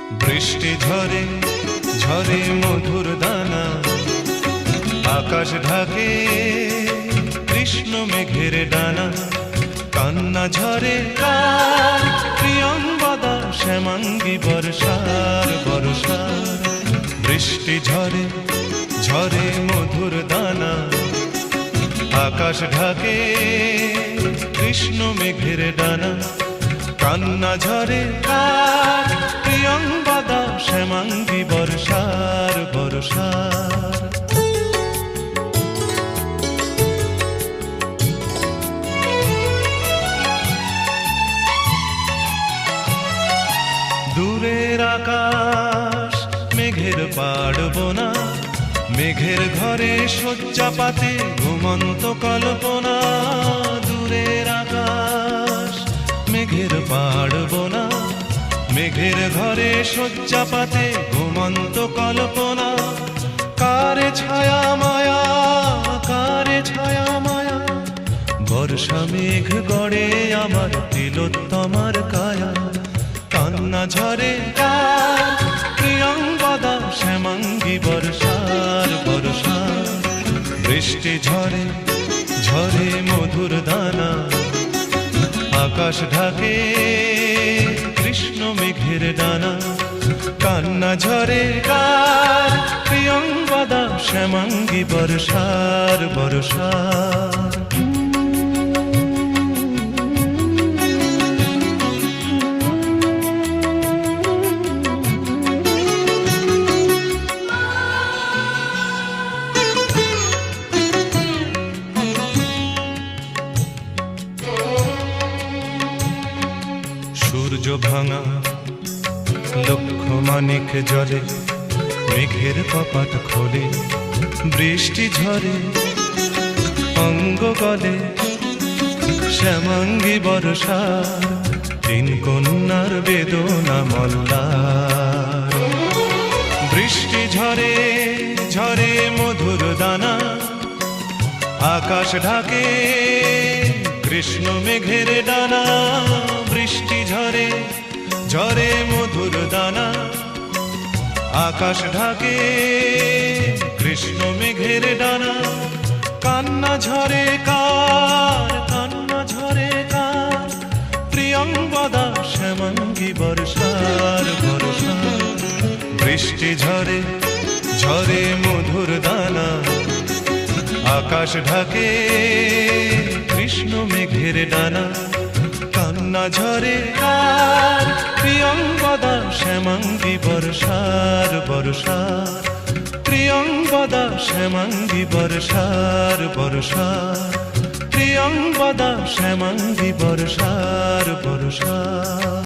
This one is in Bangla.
বৃষ্টি ঝরে ঝরে মধুর দানা, আকাশ ঢাকে কৃষ্ণ মেঘের ডানা। কান্না ঝরে কার প্রিয়ঙ্গদা, শ্যামাঙ্গী বর্ষার বর্ষার। বৃষ্টি ঝরে ঝরে মধুর দানা, আকাশ ঢাকে কৃষ্ণ মেঘের ডানা। কান্না ঝরে কার প্রিয়ঙ্গদা, শ্যামাঙ্গী বর্ষার বর্ষার। দূরের আকাশ মেঘের পাড়বোনা, মেঘের ঘরে শয্যা পাতে ঘুমন্ত কল্পনা। দূরের আকাশ মেঘের পাড়বোনা, মেঘের ঘরে শয্যা পাতে ঘুমন্ত কল্পনা। কারে ছায়া মায়া, কারে ছায়া মায়া, বর্ষা মেঘ গড়ে আমার তিলোত্তমার কায়া। কান্না ঝরে কার প্রিয়ঙ্গদা, শ্যামাঙ্গী বর্ষার বর্ষার। বৃষ্টি ঝরে ঝরে মধুর দানা, আকাশ ঢাকে কৃষ্ণ মেঘের ডানা। কান্না ঝরে কার প্রিয়ঙ্গদা, শ্যামাঙ্গী বর্ষার বর্ষার। সূর্য ভাঙা লক্ষ মানিক জলে, মেঘের কপাট খোলে বৃষ্টি ঝরে অঙ্গ গলে। শ্যামাঙ্গী বর্ষার তিন কন্যার বেদনা মল্লার। বৃষ্টি ঝরে ঝরে মধুর দানা, আকাশ ঢাকে কৃষ্ণ মেঘের ডানা। বৃষ্টি ঝরে ঝরে মধুর দানা, আকাশ ঢাকে কৃষ্ণ মেঘের ডানা। কান্না ঝরে কার, কান্না ঝরে কার প্রিয়ঙ্গদা, শ্যামাঙ্গী বর্ষার বর্ষার। বৃষ্টি ঝরে ঝরে মধুর দানা, আকাশ ঢাকে কৃষ্ণ মেঘের ডানা। কান্না ঝরে কার প্রিয়ঙ্গদা, শ্যামাঙ্গী বর্ষার বর্ষার। প্রিয়ঙ্গদা, শ্যামাঙ্গী বর্ষার বর্ষার। প্রিয়ঙ্গদা, শ্যামাঙ্গী বর্ষার বর্ষার।